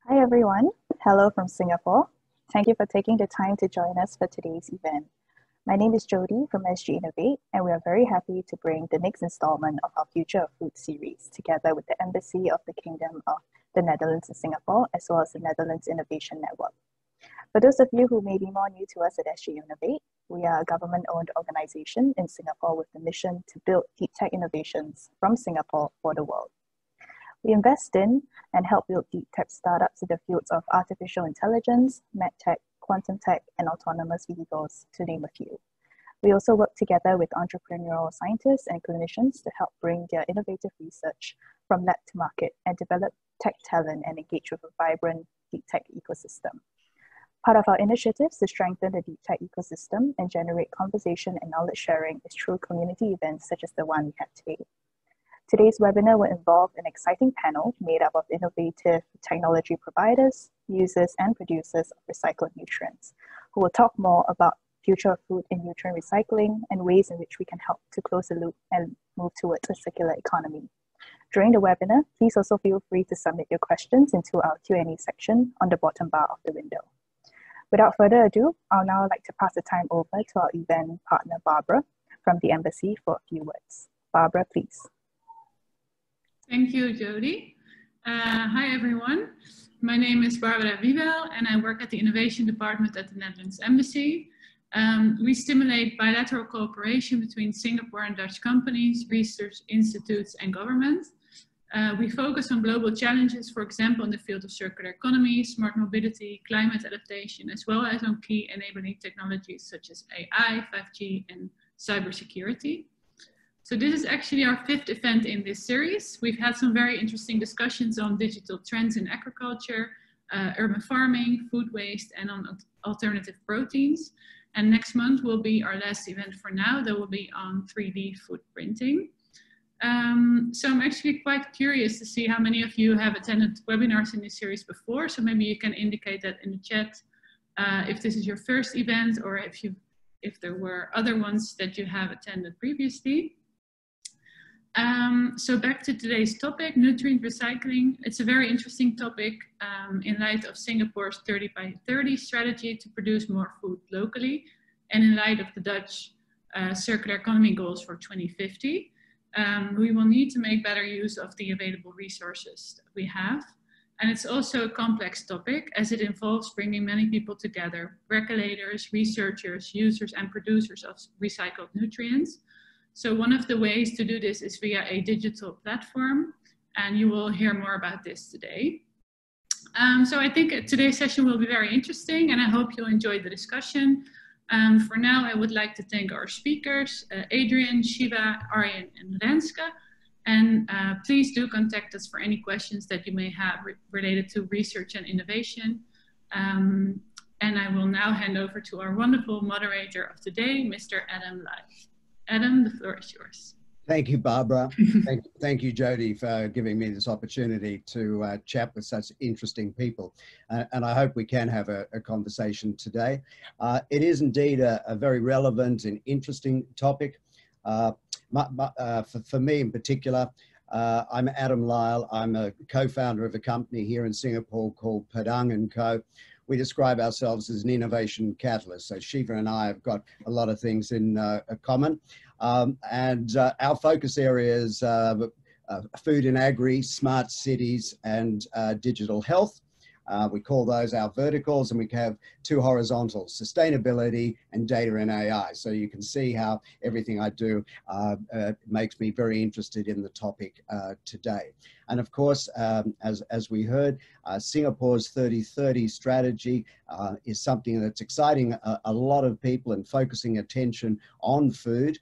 Hi everyone, hello from Singapore. Thank you for taking the time to join us for today's event. My name is Jody from SGInnovate, and we are very happy to bring the next installment of our Future of Food series together with the Embassy of the Kingdom of the Netherlands in Singapore, as well as the Netherlands Innovation Network. For those of you who may be more new to us at SGInnovate, we are a government-owned organization in Singapore with the mission to build deep tech innovations from Singapore for the world. We invest in and help build deep tech startups in the fields of artificial intelligence, medtech, quantum tech, and autonomous vehicles, to name a few. We also work together with entrepreneurial scientists and clinicians to help bring their innovative research from lab to market and develop tech talent and engage with a vibrant deep tech ecosystem. Part of our initiatives to strengthen the deep tech ecosystem and generate conversation and knowledge sharing is through community events such as the one we have today. Today's webinar will involve an exciting panel made up of innovative technology providers, users, and producers of recycled nutrients, who will talk more about future of food and nutrient recycling and ways in which we can help to close the loop and move towards a circular economy. During the webinar, please also feel free to submit your questions into our Q&A section on the bottom bar of the window. Without further ado, I'll now like to pass the time over to our event partner, Barbara, from the Embassy for a few words. Barbara, please. Thank you, Jody. Hi, everyone. My name is Barbara Wiebel, and I work at the Innovation Department at the Netherlands Embassy. We stimulate bilateral cooperation between Singapore and Dutch companies, research institutes, and government. We focus on global challenges, for example, in the field of circular economy, smart mobility, climate adaptation, as well as on key enabling technologies such as AI, 5G, and cybersecurity. So this is actually our 5th event in this series. We've had some very interesting discussions on digital trends in agriculture, urban farming, food waste, and on alternative proteins. And next month will be our last event for now. That will be on 3D food printing. So I'm actually quite curious to see how many of you have attended webinars in this series before. So maybe you can indicate that in the chat if this is your first event or if there were other ones that you have attended previously. So back to today's topic, nutrient recycling. It's a very interesting topic in light of Singapore's 30 by 30 strategy to produce more food locally, and in light of the Dutch circular economy goals for 2050. We will need to make better use of the available resources that we have. And it's also a complex topic as it involves bringing many people together, regulators, researchers, users, and producers of recycled nutrients. So one of the ways to do this is via a digital platform, and you will hear more about this today. So I think today's session will be very interesting, and I hope you'll enjoy the discussion. For now, I would like to thank our speakers, Adrian, Shiva, Aryan, and Renske. And please do contact us for any questions that you may have related to research and innovation. And I will now hand over to our wonderful moderator of today, Mr. Adam Lai. Adam, the floor is yours. Thank you, Barbara. Thank you, Jody, for giving me this opportunity to chat with such interesting people. And I hope we can have a conversation today. It is indeed a very relevant and interesting topic. For me in particular, I'm Adam Lyle. I'm a co-founder of a company here in Singapore called Padang & Co. We describe ourselves as an innovation catalyst. So Shiva and I have got a lot of things in common. Our focus areas food and agri, smart cities, and digital health. We call those our verticals, and we have 2 horizontals, sustainability and data and AI. So you can see how everything I do makes me very interested in the topic today. And of course, as we heard, Singapore's 30-30 strategy is something that's exciting a lot of people and focusing attention on food.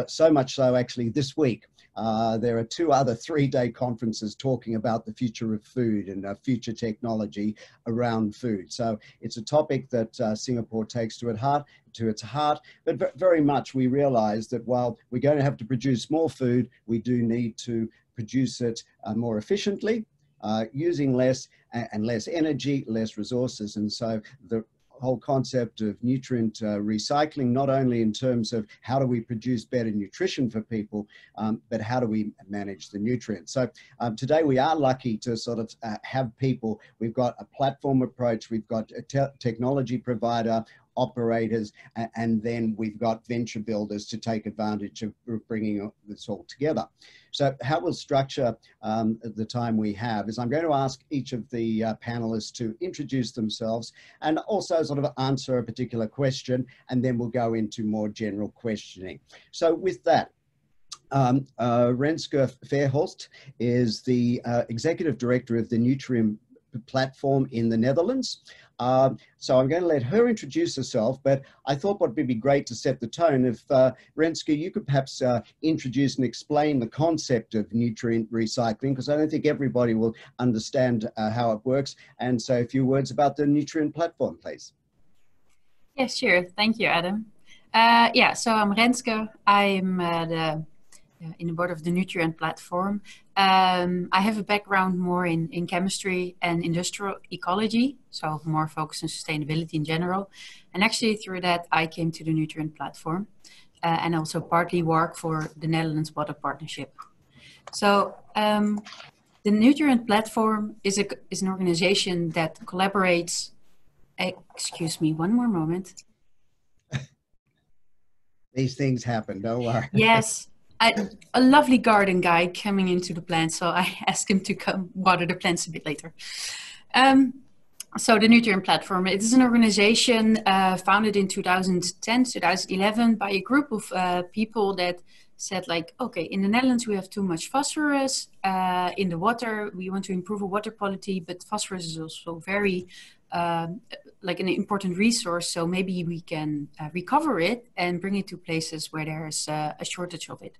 So much so actually this week, there are 2 other 3-day conferences talking about the future of food and future technology around food. So it's a topic that Singapore takes to its heart, but very much we realize that while we're going to have to produce more food, we do need to produce it more efficiently, using less energy, less resources. And so whole concept of nutrient recycling, not only in terms of how do we produce better nutrition for people, but how do we manage the nutrients. So today we are lucky to sort of have people. We've got a platform approach, we've got a technology provider, operators, and then we've got venture builders to take advantage of bringing this all together. So how we'll structure the time we have is I'm going to ask each of the panelists to introduce themselves and also sort of answer a particular question, and then we'll go into more general questioning. So with that, Renske Verhulst is the Executive Director of the Nutrient Platform in the Netherlands. So I'm going to let her introduce herself, but I thought what would be great to set the tone if Renske, you could perhaps introduce and explain the concept of nutrient recycling, because I don't think everybody will understand how it works. And so a few words about the nutrient platform, please. Yes, sure. Thank you, Adam. Yeah, so I'm Renske. I'm in the board of the Nutrient Platform. I have a background more in chemistry and industrial ecology, so more focused on sustainability in general. And actually through that, I came to the Nutrient Platform and also partly work for the Netherlands Water Partnership. So the Nutrient Platform is an organization that collaborates. Excuse me, one more moment. These things happen, don't worry. Yes. A lovely garden guy coming into the plant, so I asked him to come water the plants a bit later. So the Nutrient Platform, it is an organization founded in 2010, 2011 by a group of people that said like, okay, in the Netherlands we have too much phosphorus in the water. We want to improve our water quality, but phosphorus is also very like an important resource. So maybe we can recover it and bring it to places where there's a shortage of it.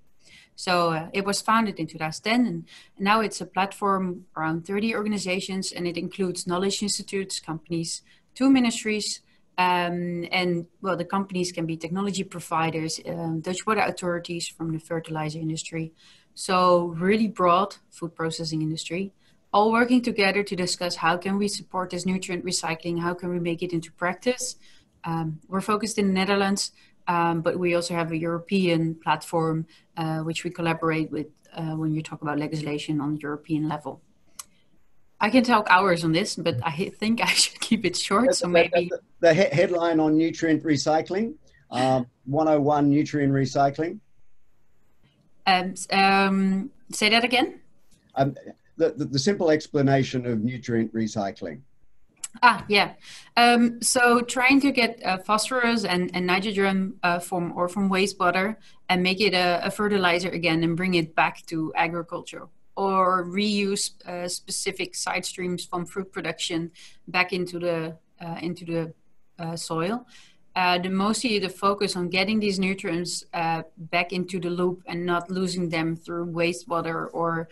So it was founded in 2010, and now it's a platform around 30 organizations, and it includes knowledge institutes, companies, 2 ministries, and well, the companies can be technology providers, Dutch water authorities from the fertilizer industry. So really broad food processing industry, all working together to discuss how can we support this nutrient recycling, how can we make it into practice. We're focused in the Netherlands, but we also have a European platform which we collaborate with when you talk about legislation on European level. I can talk hours on this, but I think I should keep it short. So maybe the headline on nutrient recycling, 101 nutrient recycling. Say that again. The simple explanation of nutrient recycling. Yeah. So trying to get phosphorus and nitrogen from wastewater and make it a fertilizer again and bring it back to agriculture, or reuse specific side streams from fruit production back into the soil. Mostly the focus on getting these nutrients back into the loop and not losing them through wastewater or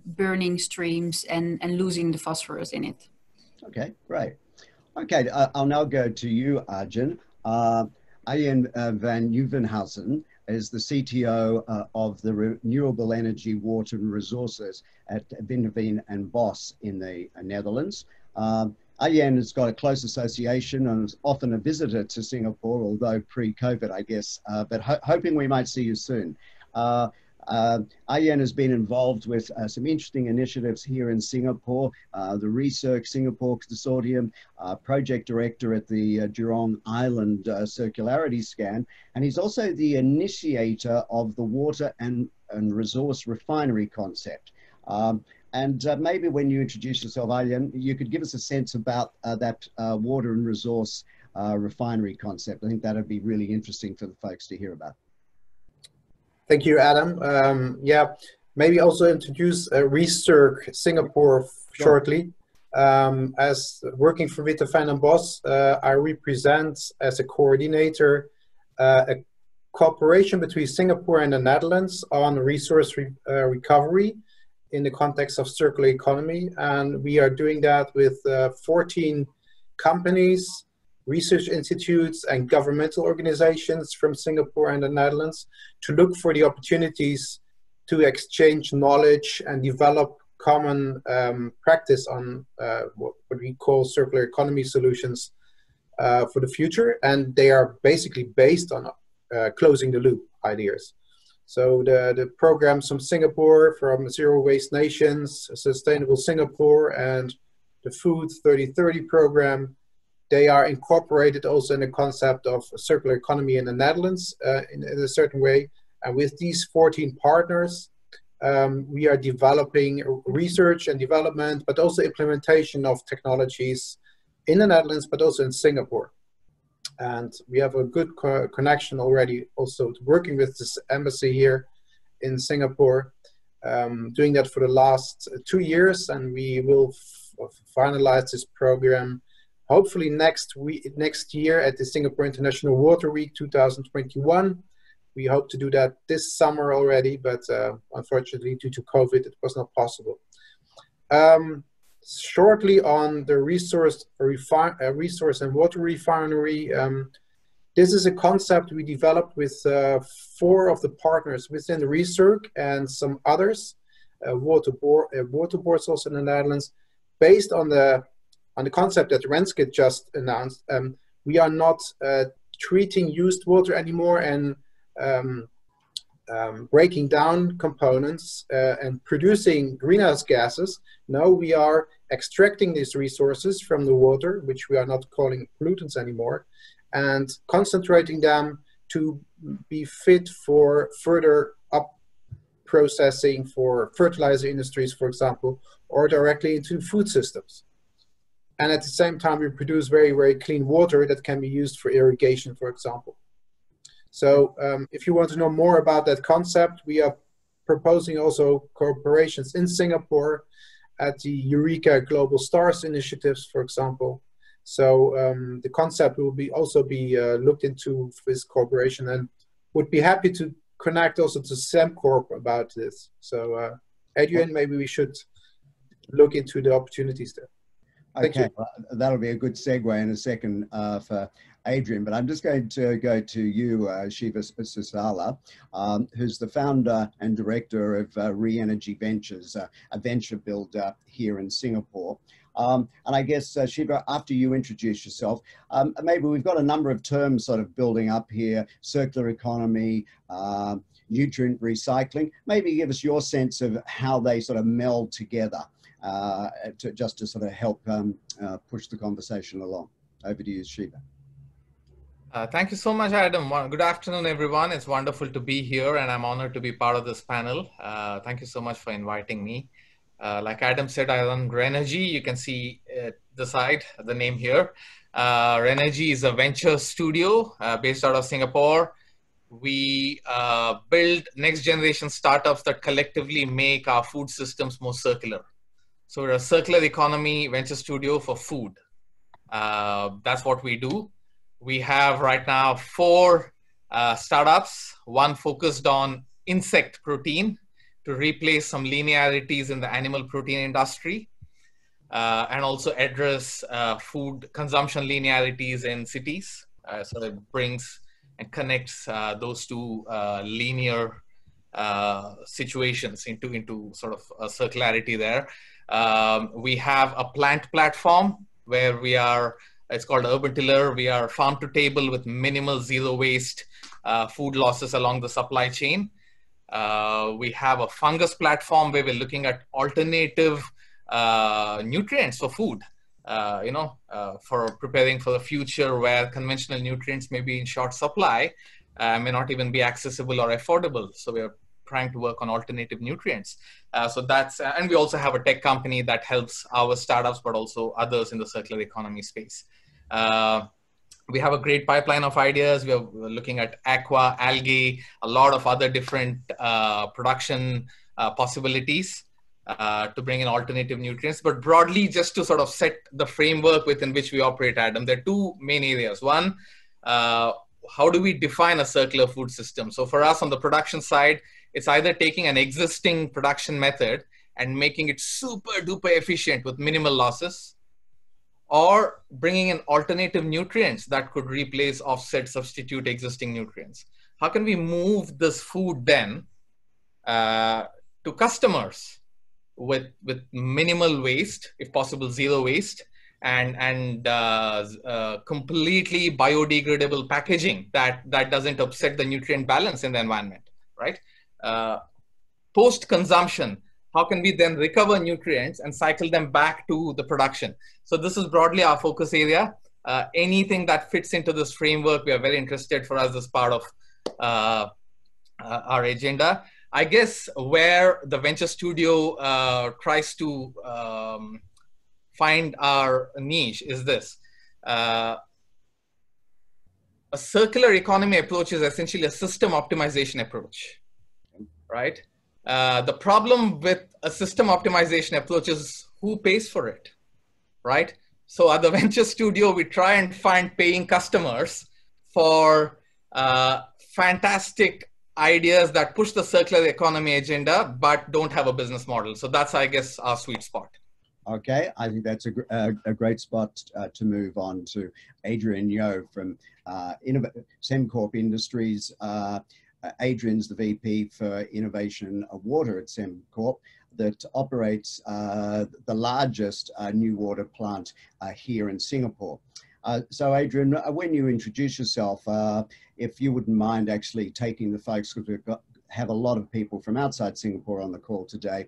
burning streams and losing the phosphorus in it. Okay, great. Okay, I'll now go to you, Arjen. Arjen van Nieuwenhuizen is the CTO of the Renewable Energy, Water and Resources at Windeveen and Bos in the Netherlands. Arjen has got a close association and is often a visitor to Singapore, although pre-COVID, I guess, but hoping we might see you soon. Arjen has been involved with some interesting initiatives here in Singapore, the Research Singapore Consortium, project director at the Jurong Island Circularity Scan, and he's also the initiator of the water and resource refinery concept. And maybe when you introduce yourself, Arjen, you could give us a sense about that water and resource refinery concept. I think that would be really interesting for the folks to hear about. Thank you, Adam. Yeah, maybe also introduce Research Singapore shortly. As working for Windeveen and Bos, I represent as a coordinator a cooperation between Singapore and the Netherlands on resource recovery in the context of circular economy. And we are doing that with 14 companies, research institutes and governmental organizations from Singapore and the Netherlands to look for the opportunities to exchange knowledge and develop common practice on what we call circular economy solutions for the future, and they are basically based on closing the loop ideas. So the programs from Singapore, from Zero Waste Nations, Sustainable Singapore, and the Food 3030 program, they are incorporated also in the concept of a circular economy in the Netherlands in a certain way. And with these 14 partners, we are developing research and development, but also implementation of technologies in the Netherlands, but also in Singapore. And we have a good connection already also working with this embassy here in Singapore, doing that for the last 2 years, and we will finalize this program hopefully next year at the Singapore International Water Week 2021. We hope to do that this summer already, but unfortunately due to COVID it was not possible. Shortly on the resource and water refinery, this is a concept we developed with 4 of the partners within the research and some others, water boards also in the Netherlands, based on the concept that Renske just announced. We are not treating used water anymore and breaking down components and producing greenhouse gases. No, we are extracting these resources from the water, which we are not calling pollutants anymore, and concentrating them to be fit for further up processing for fertilizer industries, for example, or directly into food systems. And at the same time, we produce very, very clean water that can be used for irrigation, for example. So if you want to know more about that concept, we are proposing also cooperations in Singapore at the Eureka Global Stars initiatives, for example. So the concept will also be looked into for this cooperation, and would be happy to connect also to Sembcorp about this. So Adrian, maybe we should look into the opportunities there. Okay, well, that'll be a good segue in a second for Adrian, but I'm just going to go to you, Shiva Susala, who's the founder and director of Re-Energy Ventures, a venture builder here in Singapore. And I guess, Shiva, after you introduce yourself, maybe we've got a number of terms sort of building up here: circular economy, nutrient recycling. Maybe give us your sense of how they sort of meld together. Just to sort of help push the conversation along. Over to you, Shiva. Thank you so much, Adam. Good afternoon, everyone. It's wonderful to be here, and I'm honored to be part of this panel. Thank you so much for inviting me. Like Adam said, I run Renergy. You can see the name here. Renergy is a venture studio based out of Singapore. We build next generation startups that collectively make our food systems more circular. So we're a circular economy venture studio for food. That's what we do. We have right now 4 startups, one focused on insect protein to replace some linearities in the animal protein industry, and also address food consumption linearities in cities. So it brings and connects those 2 linear situations into sort of a circularity there. We have a plant platform where we are, it's called Urban Tiller. We are farm to table with minimal zero waste food losses along the supply chain. We have a fungus platform where we're looking at alternative nutrients for food, for preparing for the future where conventional nutrients may be in short supply, may not even be accessible or affordable. So we are trying to work on alternative nutrients. So that's, and we also have a tech company that helps our startups, but also others in the circular economy space. We have a great pipeline of ideas. We're looking at aqua, algae, a lot of other different production possibilities to bring in alternative nutrients. But broadly, just to sort of set the framework within which we operate, Adam, there are 2 main areas. One, how do we define a circular food system? So for us on the production side, it's either taking an existing production method and making it super duper efficient with minimal losses, or bringing in alternative nutrients that could replace, offset, substitute existing nutrients. How can we move this food then to customers with minimal waste, if possible zero waste, and completely biodegradable packaging that doesn't upset the nutrient balance in the environment, right? Post-consumption, how can we then recover nutrients and cycle them back to the production? So this is broadly our focus area. Anything that fits into this framework, we are very interested for us as part of our agenda. I guess where the venture studio tries to find our niche is this. A circular economy approach is essentially a system optimization approach, right? The problem with a system optimization approach is who pays for it, right? So at the venture studio, we try and find paying customers for fantastic ideas that push the circular economy agenda, but don't have a business model. So that's, I guess, our sweet spot. Okay, I think that's a great spot to move on to Adrian Yeo from Sembcorp Industries. Adrian's the VP for Innovation of Water at Sembcorp that operates the largest new water plant here in Singapore. So Adrian, when you introduce yourself, if you wouldn't mind actually taking the folks, because we've have a lot of people from outside Singapore on the call today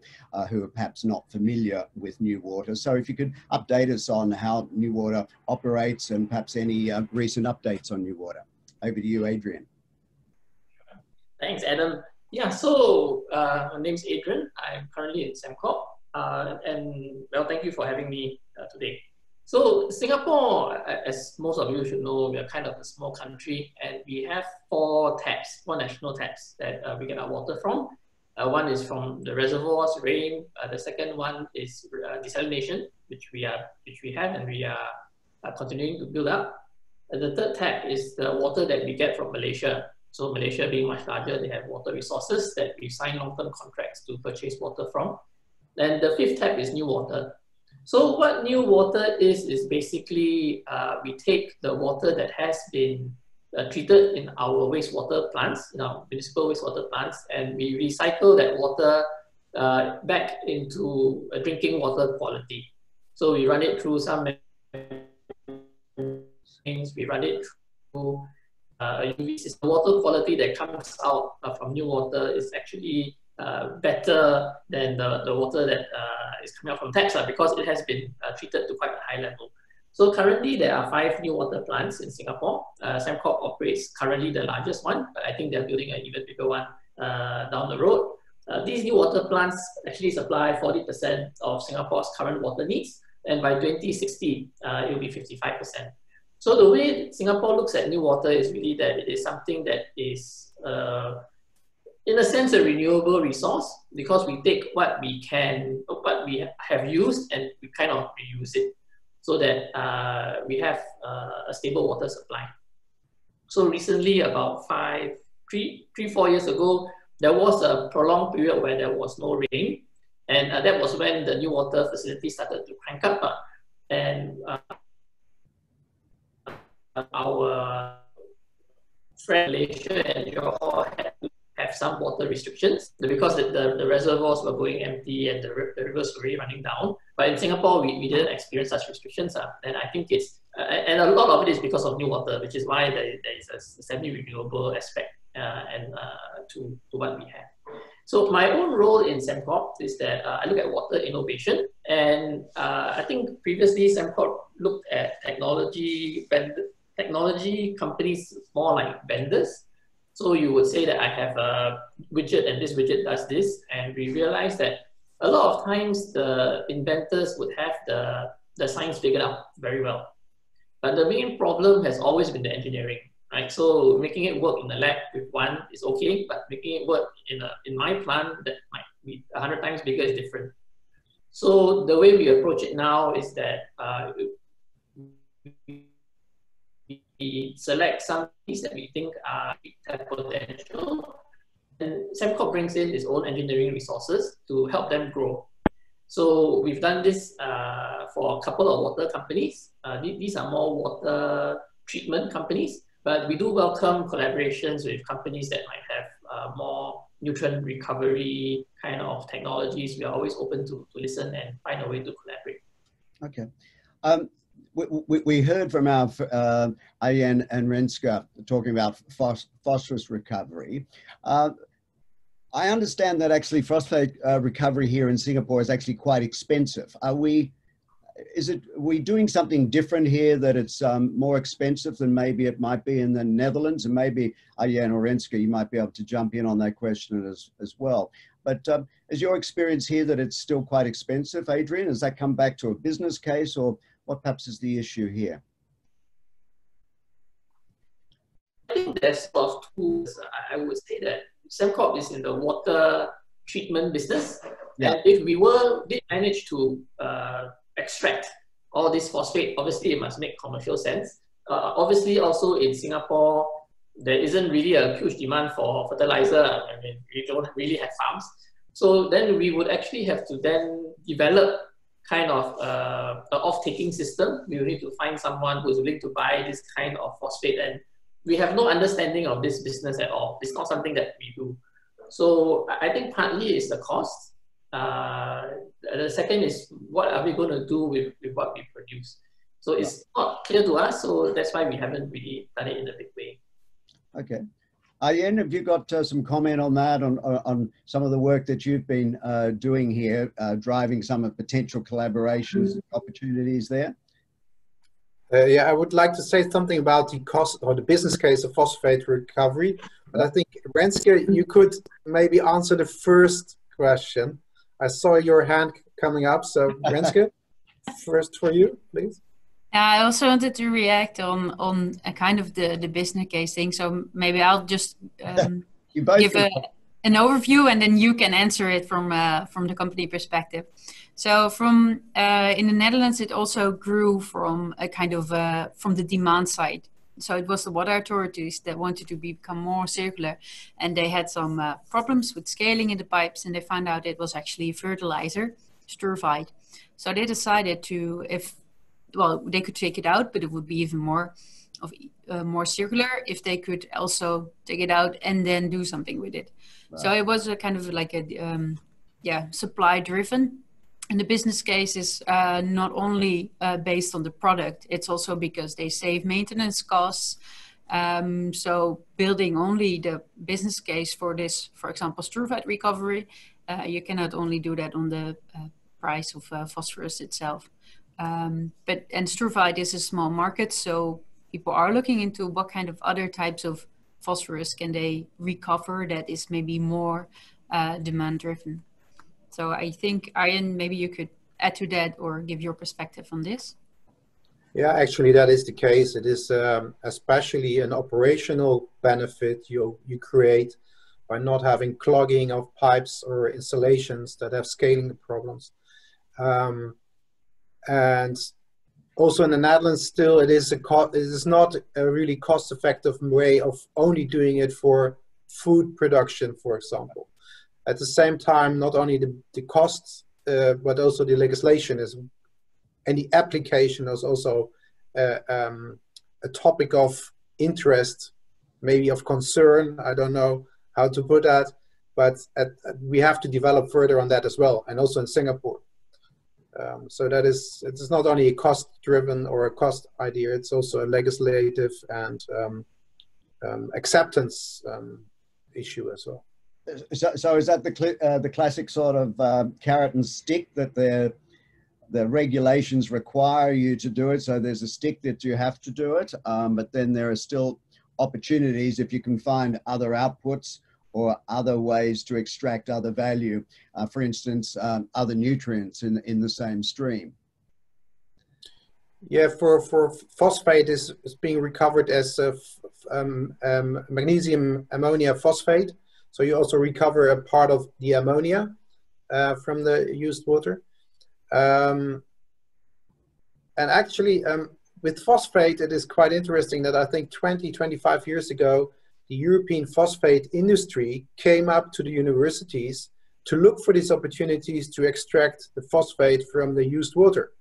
who are perhaps not familiar with New Water. So if you could update us on how New Water operates and perhaps any recent updates on New Water. Over to you, Adrian. Thanks, Adam. Yeah, so my name's Adrian. I'm currently in Sembcorp. And well, thank you for having me today. So Singapore, as most of you should know, we are kind of a small country, and we have four national taps that we get our water from. One is from the reservoirs, rain. The second one is desalination, which we have, and we are continuing to build up. And the third tap is the water that we get from Malaysia. So Malaysia being much larger, they have water resources that we sign long-term contracts to purchase water from. And the fifth tap is New Water. So what New Water is basically we take the water that has been treated in our wastewater plants, in our municipal wastewater plants, and we recycle that water back into drinking water quality. So we run it through some things, we run it through UV system. The water quality that comes out from New Water is actually better than the water that is coming out from taps because it has been treated to quite a high level. So currently there are 5 New Water plants in Singapore. Sembcorp operates currently the largest one, but I think they're building an even bigger one down the road. These New Water plants actually supply 40% of Singapore's current water needs, and by 2060 it will be 55%. So the way Singapore looks at New Water is really that it is something that is in a sense, a renewable resource, because we take what we have used and we kind of reuse it so that we have a stable water supply. So recently, about 3-4 years ago, there was a prolonged period where there was no rain, and that was when the New Water facility started to crank up, and our friend Malaysia and Johor had to have some water restrictions because the reservoirs were going empty and the rivers were really running down. But in Singapore, we didn't experience such restrictions. And I think it's, and a lot of it is because of New Water, which is why there is a semi-renewable aspect to what we have. So my own role in Sembcorp is that I look at water innovation. And I think previously Sembcorp looked at technology companies more like vendors. So you would say that I have a widget and this widget does this, and we realized that a lot of times the inventors would have the science figured out very well. But the main problem has always been the engineering, right? So making it work in the lab with one is okay, but making it work in my plant that might be 100 times bigger is different. So the way we approach it now is that we select some things that we think have potential, and Sembcorp brings in its own engineering resources to help them grow. So we've done this for a couple of water companies. These are more water treatment companies, but we do welcome collaborations with companies that might have more nutrient recovery kind of technologies. We are always open to listen and find a way to collaborate. Okay. we heard from our Arjen and Renske talking about phosphorus recovery. I understand that actually phosphate recovery here in Singapore is actually quite expensive. Are we doing something different here, that it's more expensive than maybe it might be in the Netherlands? And maybe Arjen or Renske, you might be able to jump in on that question as well. But is your experience here that it's still quite expensive, Adrian? Does that come back to a business case, or what perhaps is the issue here? I think there's a lot of tools. I would say that Sembcorp is in the water treatment business. Yeah. And if we did manage to extract all this phosphate, obviously it must make commercial sense. Obviously also in Singapore, there isn't really a huge demand for fertilizer. I mean, we don't really have farms. So then we would actually have to then develop kind of an off-taking system. We will need to find someone who's willing to buy this kind of phosphate, and we have no understanding of this business at all. It's not something that we do. So I think partly it's the cost. The second is, what are we going to do with what we produce? So it's not clear to us, so that's why we haven't really done it in a big way. Okay. Arjen, have you got some comment on that, on some of the work that you've been doing here, driving some of potential collaborations and opportunities there? Yeah, I would like to say something about the cost or the business case of phosphate recovery. But I think, Renske, you could maybe answer the first question. I saw your hand coming up, so Renske, first for you, please. I also wanted to react on a kind of the business case thing. So maybe I'll just give an overview, and then you can answer it from the company perspective. So from in the Netherlands, it also grew from a kind of from the demand side. So it was the water authorities that wanted to become more circular, and they had some problems with scaling in the pipes, and they found out it was actually fertilizer, struvite. So they decided to, they could take it out, but it would be even more circular if they could also take it out and then do something with it. Right. So it was a kind of like a supply driven. And the business case is not only based on the product, it's also because they save maintenance costs. So building only the business case for this, for example, struvite recovery, you cannot only do that on the price of phosphorus itself. And struvite is a small market, so people are looking into what kind of other types of phosphorus can they recover that is maybe more demand driven. So I think, Arjen, maybe you could add to that or give your perspective on this. Yeah, actually that is the case. It is especially an operational benefit you create by not having clogging of pipes or installations that have scaling problems. And also in the Netherlands, still it is not a really cost-effective way of only doing it for food production, for example. At the same time, not only the costs, but also the legislation and the application is also a topic of interest, maybe of concern. I don't know how to put that, but we have to develop further on that as well, and also in Singapore. So it is not only a cost-driven or a cost idea, it's also a legislative and acceptance issue as well. So is that the classic sort of carrot and stick, that the regulations require you to do it? So there's a stick that you have to do it, but then there are still opportunities if you can find other outputs or other ways to extract other value, for instance, other nutrients in the same stream. Yeah, for phosphate is being recovered as magnesium ammonia phosphate. So you also recover a part of the ammonia from the used water. And actually, with phosphate, it is quite interesting that I think 25 years ago, the European phosphate industry came up to the universities to look for these opportunities to extract the phosphate from the used water.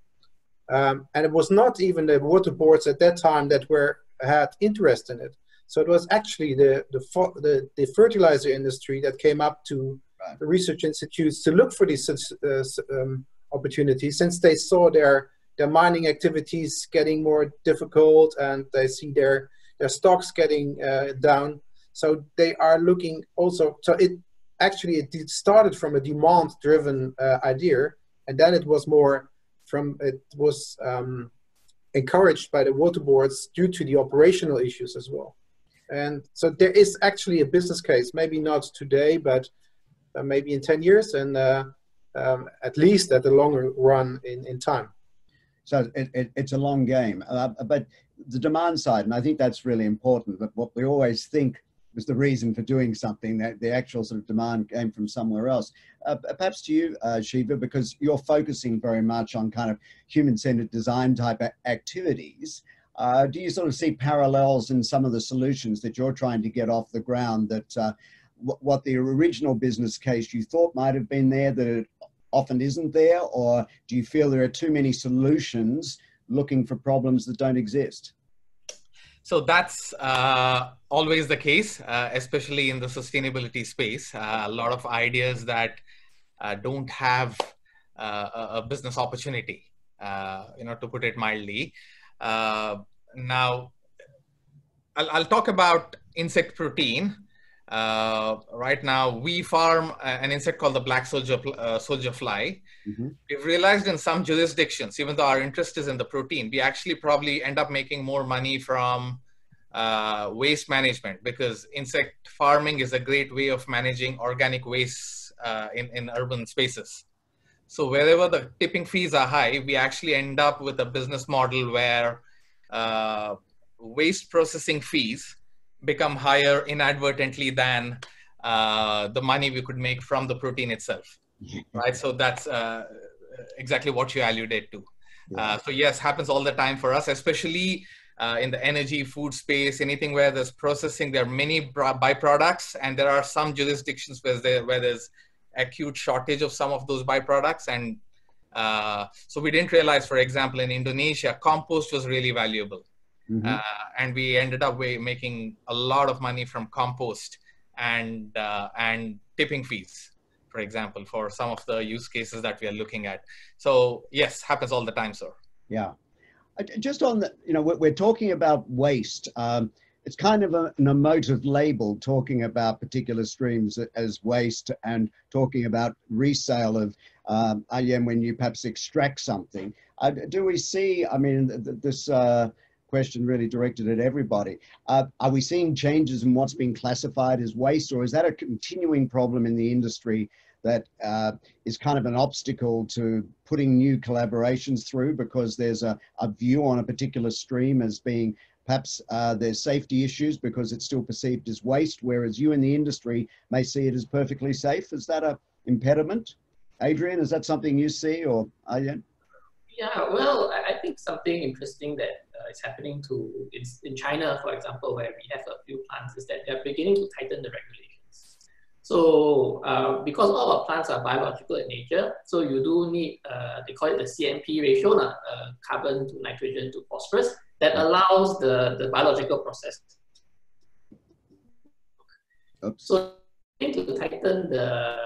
And it was not even the water boards at that time that had interest in it. So it was actually the fertilizer industry that came up to the research institutes to look for these opportunities, since they saw their their mining activities getting more difficult, and they see their stocks getting down. So they are looking also. So it started from a demand-driven idea, and then it was encouraged by the water boards due to the operational issues as well. And so there is actually a business case, maybe not today, but maybe in 10 years, and at least at the longer run in time. So it's a long game, but the demand side, and I think that's really important, but what we always think was the reason for doing something, that the actual sort of demand came from somewhere else. Perhaps to you, Shiva, because you're focusing very much on kind of human-centered design type activities. Do you sort of see parallels in some of the solutions that you're trying to get off the ground, that what the original business case you thought might have been there, that it often isn't there? Or do you feel there are too many solutions looking for problems that don't exist? So that's always the case, especially in the sustainability space. A lot of ideas that don't have a business opportunity, to put it mildly. Now, I'll talk about insect protein. Right now, we farm an insect called the black soldier fly. Mm-hmm. We've realized in some jurisdictions, even though our interest is in the protein, we actually probably end up making more money from waste management, because insect farming is a great way of managing organic waste in urban spaces. So wherever the tipping fees are high, we actually end up with a business model where waste processing fees become higher inadvertently than the money we could make from the protein itself, right? So that's exactly what you alluded to. So yes, happens all the time for us, especially in the energy, food space, anything where there's processing. There are many byproducts, and there are some jurisdictions where there's acute shortage of some of those byproducts. And so we didn't realize, for example, in Indonesia, compost was really valuable. Mm-hmm. And we ended up making a lot of money from compost and tipping fees, for example, for some of the use cases that we are looking at. So yes, happens all the time, sir. Yeah. Just on the, we're talking about waste. It's kind of an emotive label, talking about particular streams as waste, and talking about resale of when you perhaps extract something. Do we see, this question really directed at everybody. Are we seeing changes in what's being classified as waste, or is that a continuing problem in the industry that is kind of an obstacle to putting new collaborations through, because there's a view on a particular stream as being perhaps there's safety issues because it's still perceived as waste, whereas you in the industry may see it as perfectly safe? Is that an impediment? Adrian, is that something you see, or Arjen? Yeah, well, I think something interesting that is happening in China, for example, where we have a few plants, is that they're beginning to tighten the regulations. So because all our plants are biological in nature, so you do need, they call it the CMP ratio, carbon to nitrogen to phosphorus, that allows the biological process. Oops. So we need to tighten the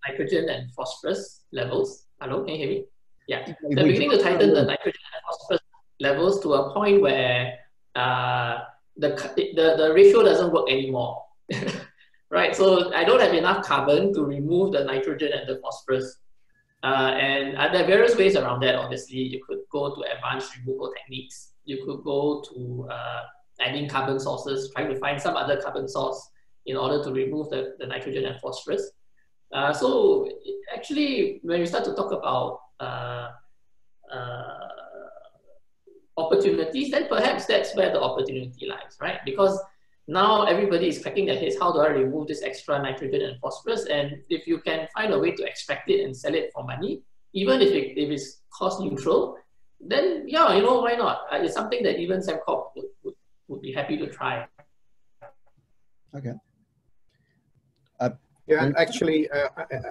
nitrogen and phosphorus levels. Hello, can you hear me? Yeah, they're beginning to tighten the nitrogen and phosphorus levels to a point where the ratio doesn't work anymore. Right, so I don't have enough carbon to remove the nitrogen and the phosphorus. And there are various ways around that. Obviously, you could go to advanced removal techniques. You could go to adding carbon sources, trying to find some other carbon source in order to remove the nitrogen and phosphorus. So actually, when you start to talk about opportunities, then perhaps that's where the opportunity lies, right? Because now everybody is cracking their heads, how do I remove this extra nitrogen and phosphorus? And if you can find a way to extract it and sell it for money, even if it's cost neutral, then yeah, why not? It's something that even Sembcorp would be happy to try. Okay. Yeah, actually,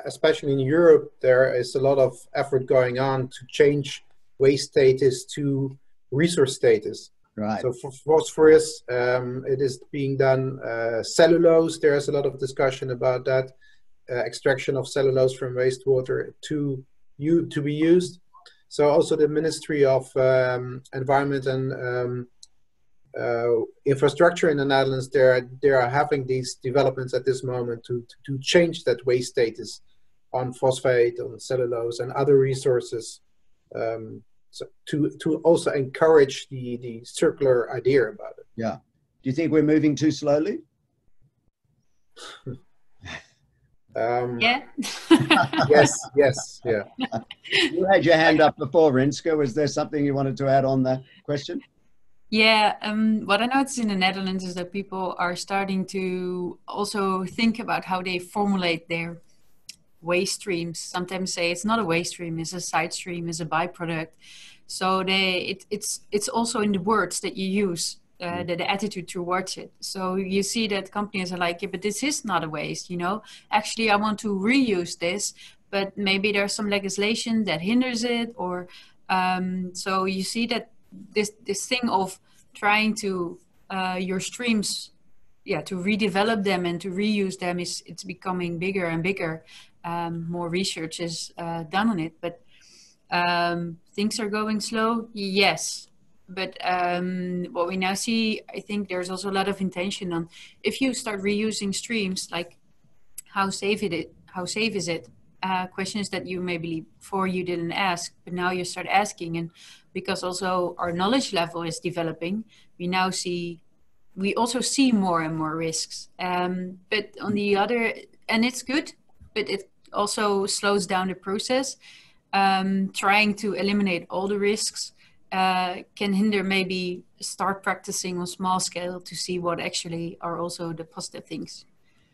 especially in Europe, there is a lot of effort going on to change waste status to resource status. Right. So for phosphorus, it is being done. Cellulose, there is a lot of discussion about that. Extraction of cellulose from wastewater to be used. So also the Ministry of Environment and Infrastructure in the Netherlands, they are having these developments at this moment to change that waste status on phosphate, on cellulose, and other resources, so to also encourage the circular idea about it. Yeah. Do you think we're moving too slowly? Yeah. Yes, yes, yeah. You had your hand up before, Rinske. Was there something you wanted to add on that question? Yeah, what I noticed in the Netherlands is that people are starting to also think about how they formulate their waste streams. Sometimes say it's not a waste stream, it's a side stream, it's a byproduct. So it's also in the words that you use, the attitude towards it. So you see that companies are like, yeah, but this is not a waste, you know. Actually, I want to reuse this, but maybe there's some legislation that hinders it, or so you see that this thing of trying to your streams, yeah, to redevelop them and to reuse them it's becoming bigger and bigger. More research is done on it, but things are going slow, yes. But what we now see, I think there's also a lot of intention on if you start reusing streams, like how safe is it? Questions that you maybe before you didn't ask, but now you start asking. And because also our knowledge level is developing, we also see more and more risks. But on the other, and it's good, but it also slows down the process. Trying to eliminate all the risks can hinder maybe start practicing on small scale to see what actually are also the positive things.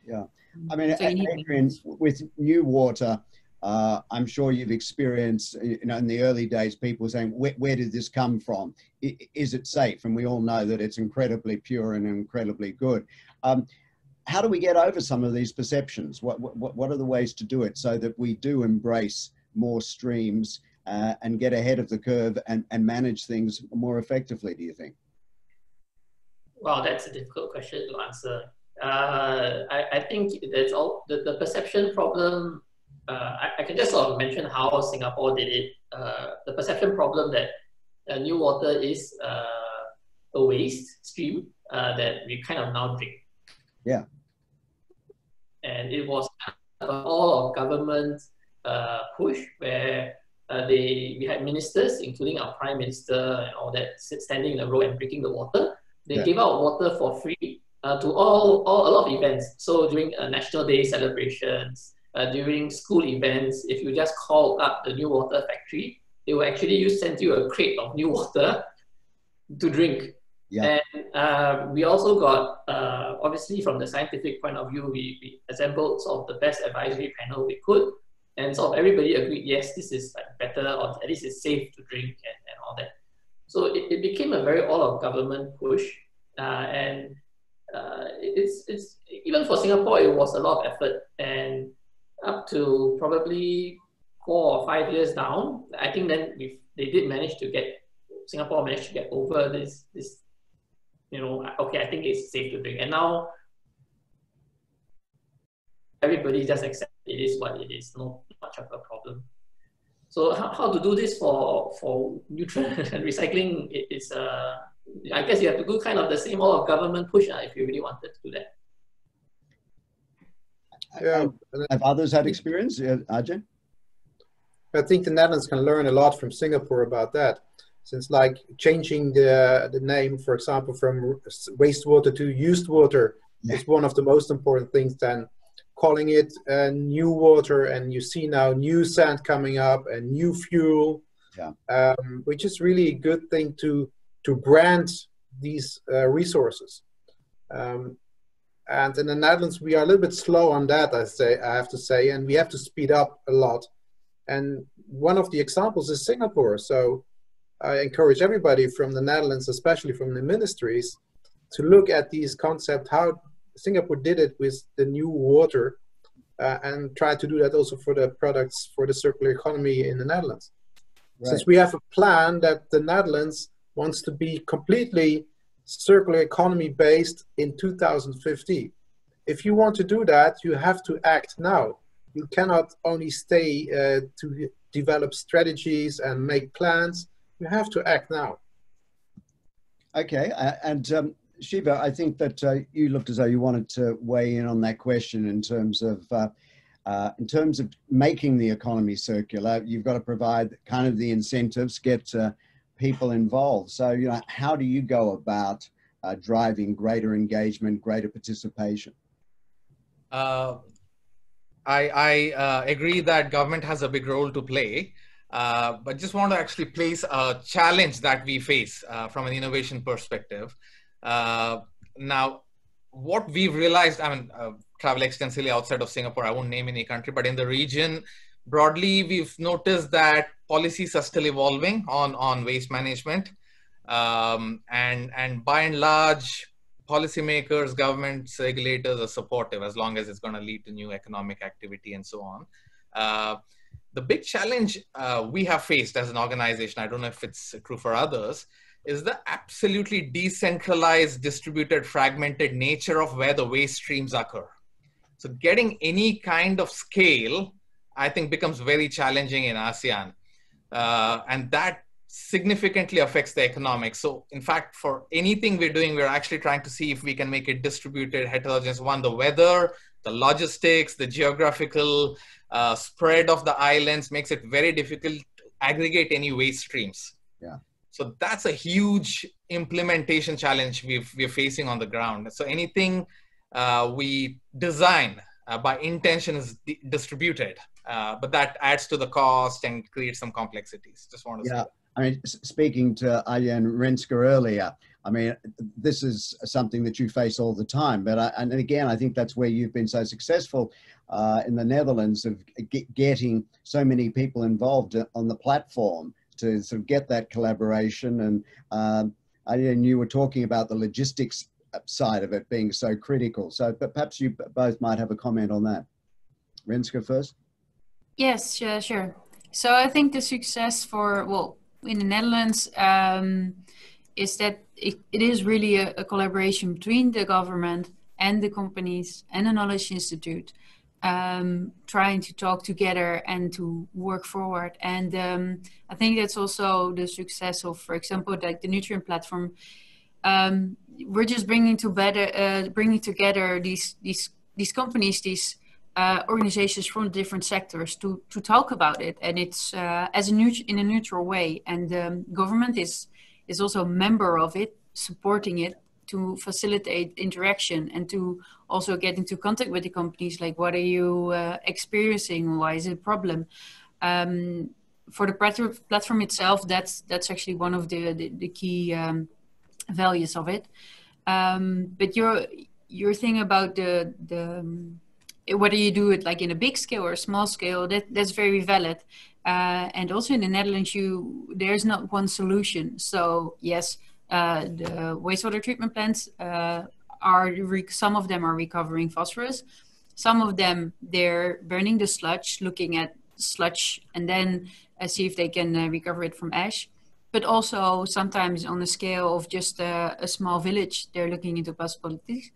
Yeah. I mean, So Adrian, with new water, I'm sure you've experienced, you know, in the early days, people saying, where did this come from? Is it safe? And we all know that it's incredibly pure and incredibly good. How do we get over some of these perceptions? What are the ways to do it so that we do embrace more streams and get ahead of the curve and manage things more effectively, do you think? Well, that's a difficult question to answer. I think that's all the perception problem. I can just sort of mention how Singapore did it. The perception problem that new water is a waste stream that we kind of now drink. Yeah. And it was all of government push where we had ministers, including our prime minister and all that, standing in a row and drinking the water. They gave out water for free to a lot of events. So during National Day celebrations, during school events, if you just call up the new water factory, they will actually send you a crate of new water to drink. Yeah. And we also got, obviously from the scientific point of view, we assembled sort of the best advisory panel we could. And sort of everybody agreed, yes, this is like better, or at least it's safe to drink and all that. So it became a very all of government push. It's even for Singapore, it was a lot of effort. And up to probably 4 or 5 years down, I think then Singapore managed to get over this, you know, okay, I think it's safe to drink. And now everybody just accepts it is what it is, not much of a problem. So how to do this for nutrient and recycling is, I guess you have to do kind of the same all of government push if you really wanted to do that. Yeah. Have others had experience, Ajay? I think the Netherlands can learn a lot from Singapore about that. Since like changing the name, for example, from wastewater to used water is one of the most important things, then calling it new water, and you see now new sand coming up and new fuel, which is really a good thing to brand these resources. And in the Netherlands, we are a little bit slow on that, I have to say, and we have to speed up a lot. And one of the examples is Singapore. So I encourage everybody from the Netherlands, especially from the ministries, to look at these concepts, how Singapore did it with the new water, and try to do that also for the products for the circular economy in the Netherlands. Right. Since we have a plan that the Netherlands wants to be completely circular economy based in 2050. If you want to do that, you have to act now. You cannot only stay to develop strategies and make plans. You have to act now. Okay, and Shiva, I think that you looked as though you wanted to weigh in on that question in terms of making the economy circular. You've got to provide kind of the incentives, get people involved. So, you know, how do you go about driving greater engagement, greater participation? I agree that government has a big role to play, but just want to actually place a challenge that we face from an innovation perspective. Now, what we've realized, I mean, travel extensively outside of Singapore, I won't name any country, but in the region, broadly, we've noticed that policies are still evolving on waste management. And by and large, policymakers, governments, regulators are supportive as long as it's going to lead to new economic activity and so on. The big challenge we have faced as an organization, I don't know if it's true for others, is the absolutely decentralized, distributed, fragmented nature of where the waste streams occur. So getting any kind of scale, I think, becomes very challenging in ASEAN. And that significantly affects the economics. So in fact, for anything we're doing, we're actually trying to see if we can make it distributed, heterogeneous. One, the weather, the logistics, the geographical spread of the islands makes it very difficult to aggregate any waste streams. Yeah. So that's a huge implementation challenge we're facing on the ground. So anything we design by intention is distributed, but that adds to the cost and creates some complexities. Just want to say. I mean, speaking to Arjen Renske earlier, I mean, this is something that you face all the time. But and again, I think that's where you've been so successful in the Netherlands of getting so many people involved on the platform to sort of get that collaboration. And Arjen, you were talking about the logistics side of it being so critical. So, but perhaps you both might have a comment on that. Renske first. Yes, sure. So I think the success for, well, in the Netherlands is that it is really a collaboration between the government and the companies and the Knowledge Institute, trying to talk together and to work forward. And I think that's also the success of, for example, like the nutrient platform. We're just bringing together these companies, these organizations from different sectors to talk about it, and it's in a neutral way. And government is also a member of it, supporting it to facilitate interaction and to also get into contact with the companies. Like, what are you experiencing? Why is it a problem? For the platform itself, that's actually one of the key values of it. But your thing about whether you do it like in a big scale or a small scale, that's very valid. And also in the Netherlands, there's not one solution. So yes, the wastewater treatment plants some of them are recovering phosphorus. Some of them, they're burning the sludge, looking at sludge, and then see if they can recover it from ash. But also sometimes on the scale of just a small village, they're looking into possibilities,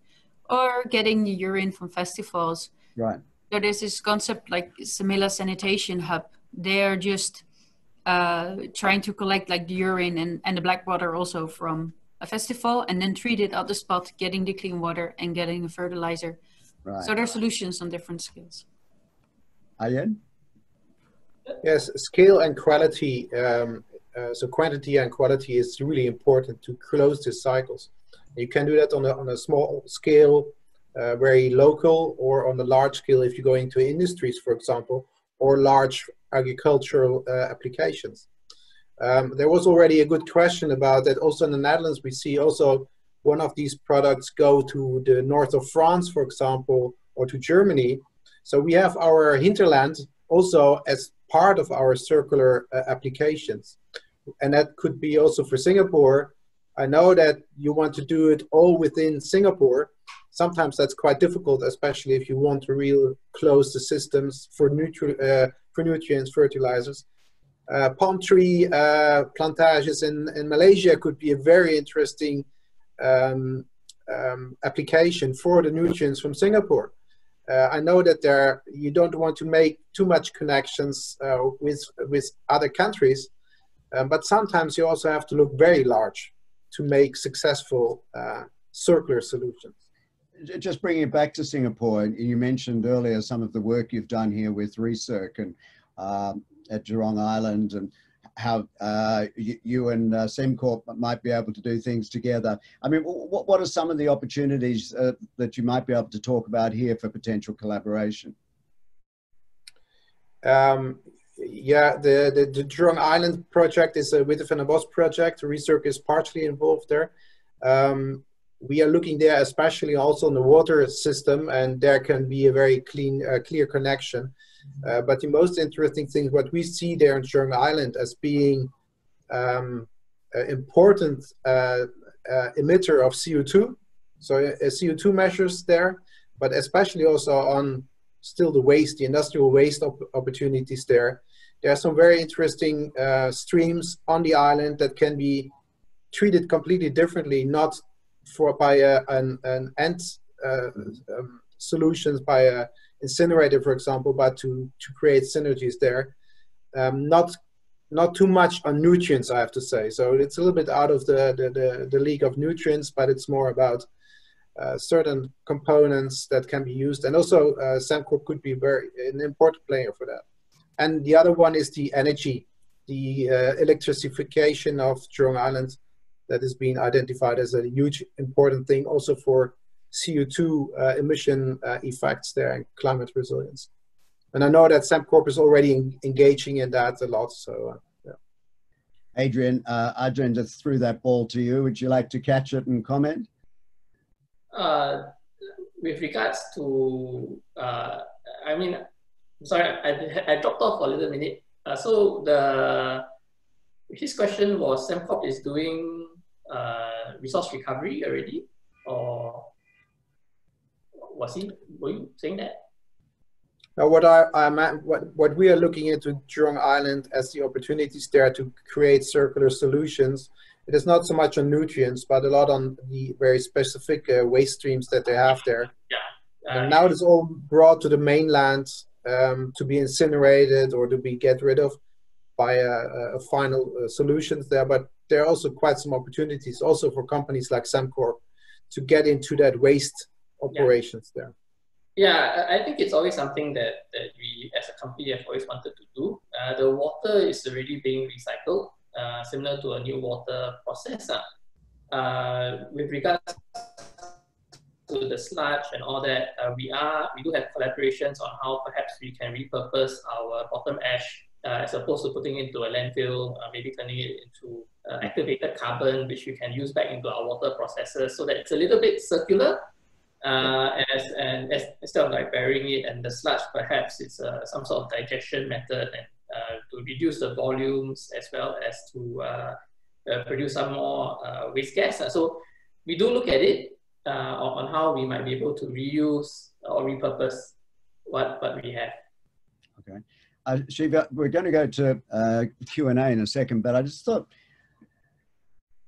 or getting the urine from festivals. Right. So there's this concept like Semilla Sanitation Hub. They're just trying to collect like the urine and the black water also from a festival, and then treat it at the spot, getting the clean water and getting a fertilizer. Right. So there are solutions on different scales. Arjen? Yes, scale and quality. So quantity and quality is really important to close the cycles. You can do that on a small scale, very local, or on a large scale if you go into industries, for example, or large agricultural applications. There was already a good question about that. Also in the Netherlands, we see also one of these products go to the north of France, for example, or to Germany. So we have our hinterland also as part of our circular applications. And that could be also for Singapore. I know that you want to do it all within Singapore. Sometimes that's quite difficult, especially if you want to really close the systems for nutrients, fertilizers. Palm tree plantages in Malaysia could be a very interesting application for the nutrients from Singapore. I know that you don't want to make too much connections with other countries, but sometimes you also have to look very large to make successful circular solutions. Just bringing it back to Singapore, you mentioned earlier some of the work you've done here with Research and at Jurong Island, and how you and Sembcorp might be able to do things together. I mean, what are some of the opportunities that you might be able to talk about here for potential collaboration? Yeah, the Jurong Island project is a Witte van der Bos project. Research is partially involved there. We are looking there especially also on the water system, and there can be a very clear connection. But the most interesting thing, what we see there in Jurong Island as being important emitter of CO2, so CO2 measures there, but especially also on still the waste, the industrial waste opportunities there. There are some very interesting streams on the island that can be treated completely differently, not by an end solutions by a incinerator, for example, but to create synergies there. Not too much on nutrients, I have to say. So it's a little bit out of the league of nutrients, but it's more about certain components that can be used. And also Sembcorp could be an important player for that. And the other one is the energy, the electrification of Jurong Island, that is being identified as a huge important thing also for CO2 emission effects there and climate resilience. And I know that Sembcorp is already engaging in that a lot. So, yeah. Adrian, just threw that ball to you. Would you like to catch it and comment? With regards to, I mean, sorry, I dropped off for a little minute. So his question was, Sembcorp is doing resource recovery already, or were you saying that? Now, what we are looking into Jurong Island as the opportunities there to create circular solutions, it is not so much on nutrients, but a lot on the very specific waste streams that they have there. Yeah. And now it's all brought to the mainland to be incinerated or to be get rid of by a final solutions there. But there are also quite some opportunities also for companies like Sembcorp to get into that waste operations there. Yeah, I think it's always something that we as a company have always wanted to do. The water is already being recycled, similar to a new water process. With regards to the sludge and all that, we do have collaborations on how perhaps we can repurpose our bottom ash as opposed to putting it into a landfill, maybe turning it into activated carbon, which we can use back into our water processes, so that it's a little bit circular. Instead of like burying it and the sludge, perhaps it's some sort of digestion method, and to reduce the volumes as well as to produce some more waste gas. So we do look at it on how we might be able to reuse or repurpose what we have. Okay. Shiva, we're going to go to Q&A in a second, but I just thought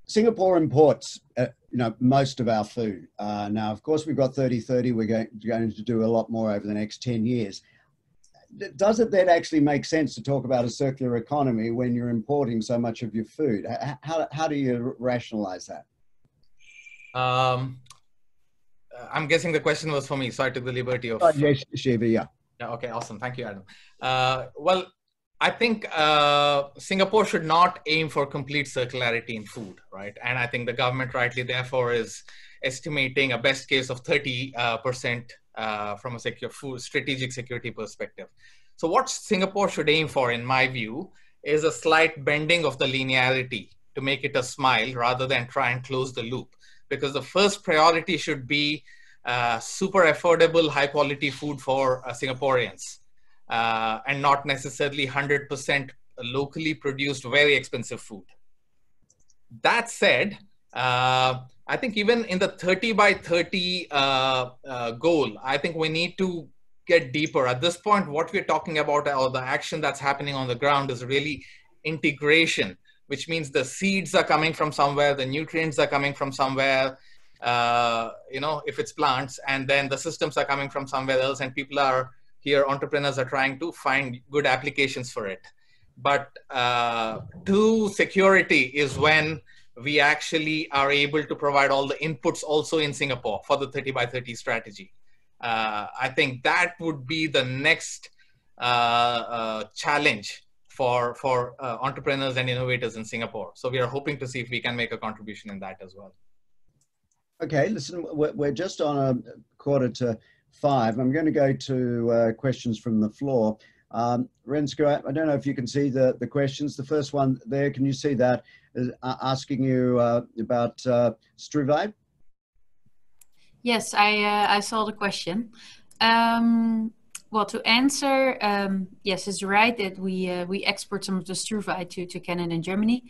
Singapore imports most of our food. Now, of course, we've got 30-30. We're going to do a lot more over the next 10 years. Does it then actually make sense to talk about a circular economy when you're importing so much of your food? How do you rationalize that? I'm guessing the question was for me, so I took the liberty of... Yes, Shiva, yeah. Yeah, okay, awesome. Thank you, Adam. Well, I think Singapore should not aim for complete circularity in food, right? And I think the government rightly, therefore, is estimating a best case of 30% from a strategic security perspective. So what Singapore should aim for, in my view, is a slight bending of the linearity to make it a smile rather than try and close the loop. Because the first priority should be super affordable, high quality food for Singaporeans. And not necessarily 100% locally produced, very expensive food. That said, I think even in the 30 by 30 goal, I think we need to get deeper. At this point, what we're talking about, or the action that's happening on the ground, is really integration, which means the seeds are coming from somewhere, the nutrients are coming from somewhere, you know, if it's plants, and then the systems are coming from somewhere else, and people are here, entrepreneurs are trying to find good applications for it. But to security is when we actually are able to provide all the inputs also in Singapore for the 30 by 30 strategy. I think that would be the next challenge for entrepreneurs and innovators in Singapore. So we are hoping to see if we can make a contribution in that as well. Okay, listen, we're just on a 4:45. I'm going to go to questions from the floor. Rensko, I don't know if you can see the questions. The first one there, can you see that? Is asking you about SGInnovate? Yes, I saw the question. Well, to answer, yes, it's right that we export some of the SGInnovate to Canada and Germany.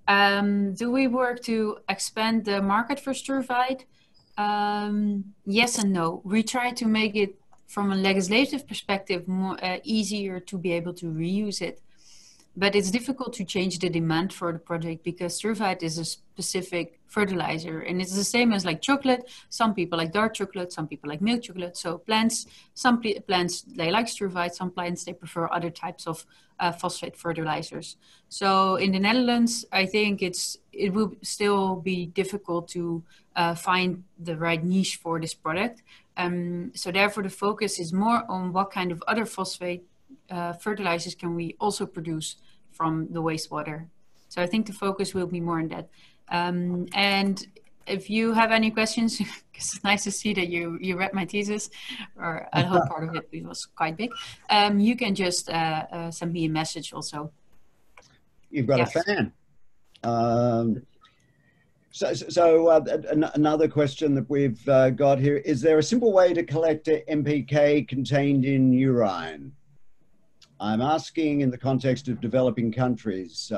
Do we work to expand the market for SGInnovate? Yes and no. We try to make it from a legislative perspective more easier to be able to reuse it. But it's difficult to change the demand for the project because SGInnovate is a specific fertilizer, and it's the same as like chocolate. Some people like dark chocolate, some people like milk chocolate. So plants, some plants, they like SGInnovate, some plants, they prefer other types of phosphate fertilizers. So in the Netherlands, I think it will still be difficult to find the right niche for this product. So therefore the focus is more on what kind of other phosphate fertilizers can we also produce from the wastewater. So I think the focus will be more on that. And if you have any questions, because it's nice to see that you read my thesis, or I hope part of it was quite big, you can just send me a message also. You've got a fan. Another question that we've got here, is there a simple way to collect NPK contained in urine? I'm asking in the context of developing countries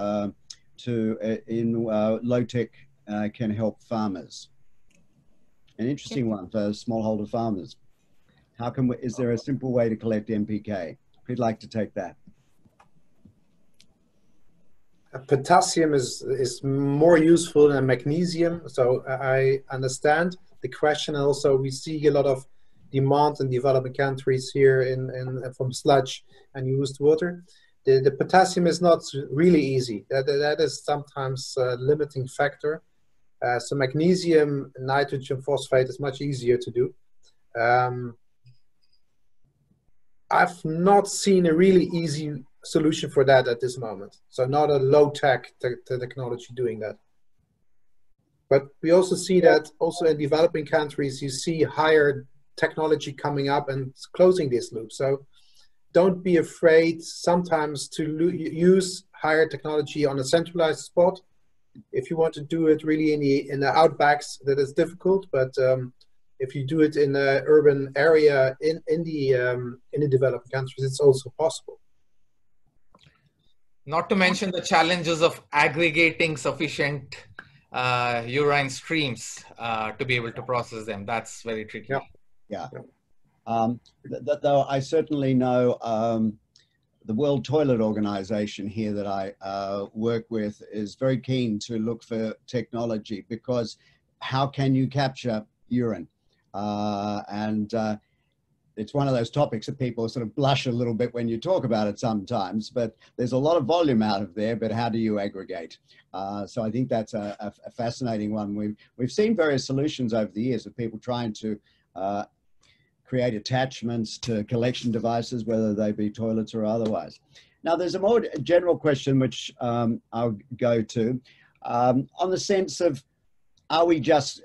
low-tech can help farmers. An interesting one for smallholder farmers. Is there a simple way to collect NPK? Who'd like to take that? Potassium is more useful than magnesium, so I understand the question. Also, we see a lot of demand in developing countries here from sludge and used water. The potassium is not really easy. That is sometimes a limiting factor. So magnesium, nitrogen, phosphate is much easier to do. I've not seen a really easy solution for that at this moment. So not a low-tech technology doing that. But we also see that also in developing countries, you see higher technology coming up and closing this loop. So don't be afraid sometimes to use higher technology on a centralized spot. If you want to do it really in the outbacks, that is difficult. But if you do it in an urban area in the developing countries, it's also possible. Not to mention the challenges of aggregating sufficient urine streams to be able to process them. That's very tricky. Yeah. Though I certainly know the World Toilet Organization here that I work with is very keen to look for technology, because how can you capture urine? It's one of those topics that people sort of blush a little bit when you talk about it sometimes, but there's a lot of volume out of there, but how do you aggregate? So I think that's a fascinating one. We've seen various solutions over the years of people trying to create attachments to collection devices, whether they be toilets or otherwise. Now, there's a more general question which I'll go to on the sense of, are we just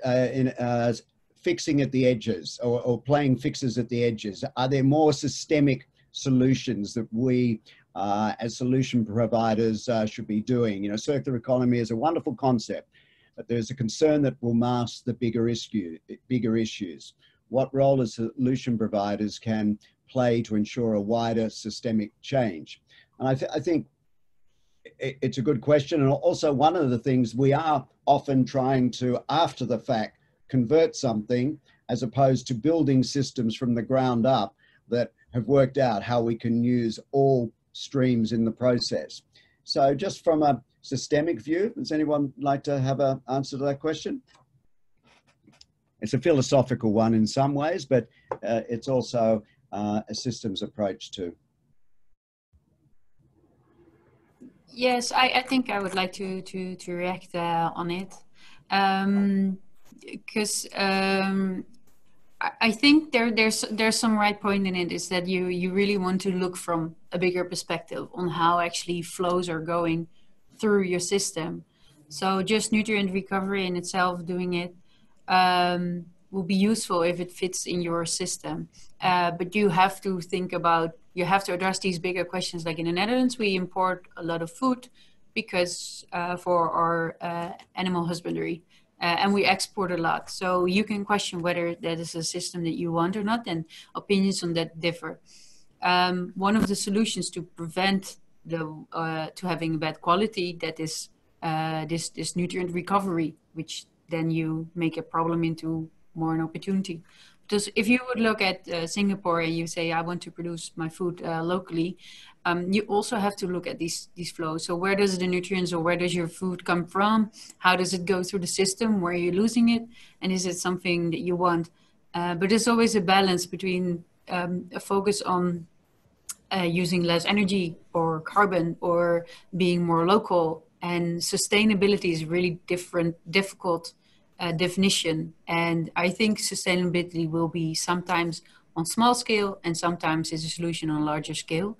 fixing at the edges or playing fixes at the edges? Are there more systemic solutions that we as solution providers should be doing? You know, circular economy is a wonderful concept, but there's a concern that will mask the bigger issues. What role as solution providers can play to ensure a wider systemic change? And I think it's a good question. And also one of the things we are often trying to, after the fact, convert something, as opposed to building systems from the ground up that have worked out how we can use all streams in the process. So just from a systemic view, does anyone like to have an answer to that question? it's a philosophical one in some ways, but it's also a systems approach too. Yes, I think I would like to react on it, because I think there's some right point in it, is that you really want to look from a bigger perspective on how actually flows are going through your system. So just nutrient recovery in itself, doing it, will be useful if it fits in your system. But you have to think about, you have to address these bigger questions. Like in the Netherlands, we import a lot of food because for our animal husbandry. And we export a lot. So you can question whether that is a system that you want or not, and opinions on that differ. One of the solutions to prevent to having a bad quality, that is this nutrient recovery, which then you make a problem into more an opportunity. Because if you would look at Singapore and you say, I want to produce my food locally, you also have to look at these flows. So where does the nutrients, or where does your food come from? How does it go through the system? Where are you losing it? And is it something that you want? But there's always a balance between a focus on using less energy or carbon, or being more local. And sustainability is really difficult definition. And I think sustainability will be sometimes on small scale, and sometimes is a solution on a larger scale.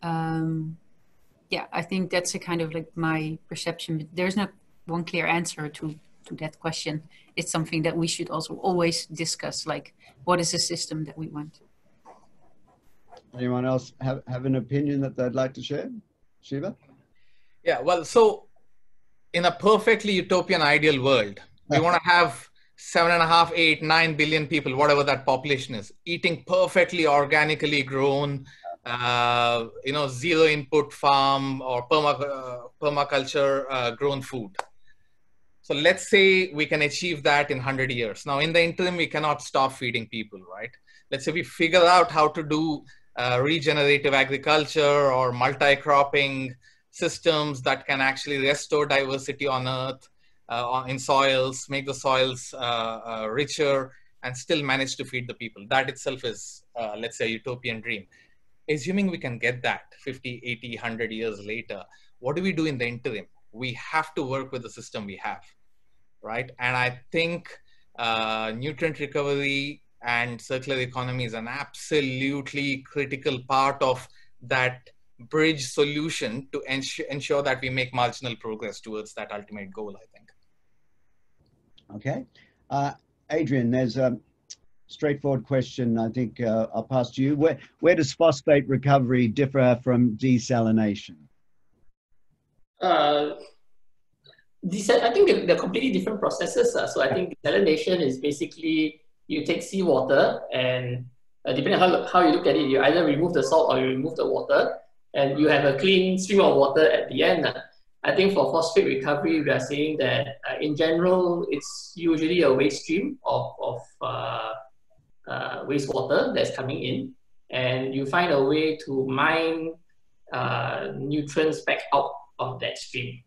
Yeah, I think that's a kind of like my perception, but there's not one clear answer to that question. It's something that we should also always discuss, like what is the system that we want. Anyone else have an opinion that they'd like to share? Shiva? Yeah, well, so in a perfectly utopian ideal world, we want to have 7.5, 8, 9 billion people, whatever that population is, eating perfectly organically grown, zero input farm or permaculture grown food. So let's say we can achieve that in 100 years. Now, in the interim, we cannot stop feeding people, right? Let's say we figure out how to do regenerative agriculture or multi-cropping systems that can actually restore diversity on Earth, in soils, make the soils richer, and still manage to feed the people. That itself is, let's say, a utopian dream. Assuming we can get that 50, 80, 100 years later, what do we do in the interim? We have to work with the system we have, right? And I think nutrient recovery and circular economy is an absolutely critical part of that bridge solution to ensure that we make marginal progress towards that ultimate goal, I think. Okay. Adrian, there's a straightforward question. I think I'll pass to you. Where does phosphate recovery differ from desalination? I think they're completely different processes. So I think desalination is basically you take seawater and depending on how you look at it, you either remove the salt or you remove the water, and you have a clean stream of water at the end. I think for phosphate recovery, we are saying that in general, it's usually a waste stream of wastewater that's coming in, and you find a way to mine nutrients back out of that stream.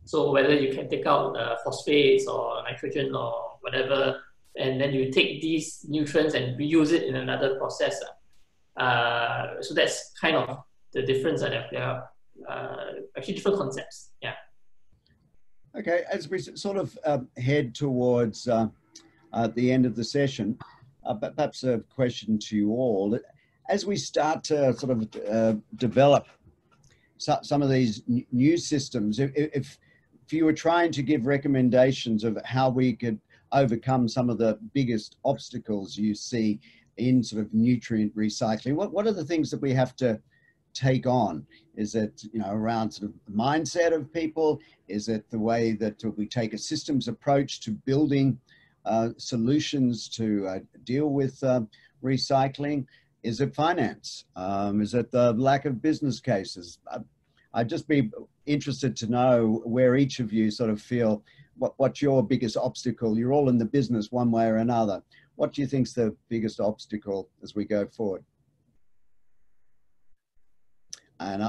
So whether you can take out phosphates or nitrogen or whatever, and then you take these nutrients and reuse it in another process. So that's kind of the difference. That there are actually different concepts. Yeah. Okay, as we sort of head towards the end of the session, but perhaps a question to you all. As we start to sort of develop some of these new systems, if you were trying to give recommendations of how we could overcome some of the biggest obstacles you see in sort of nutrient recycling, what are the things that we have to take on? Is it, around sort of mindset of people? Is it the way that we take a systems approach to building solutions to deal with recycling? Is it finance? Is it the lack of business cases? I'd just be interested to know where each of you sort of feel, what's your biggest obstacle? You're all in the business one way or another. What do you think's the biggest obstacle as we go forward? And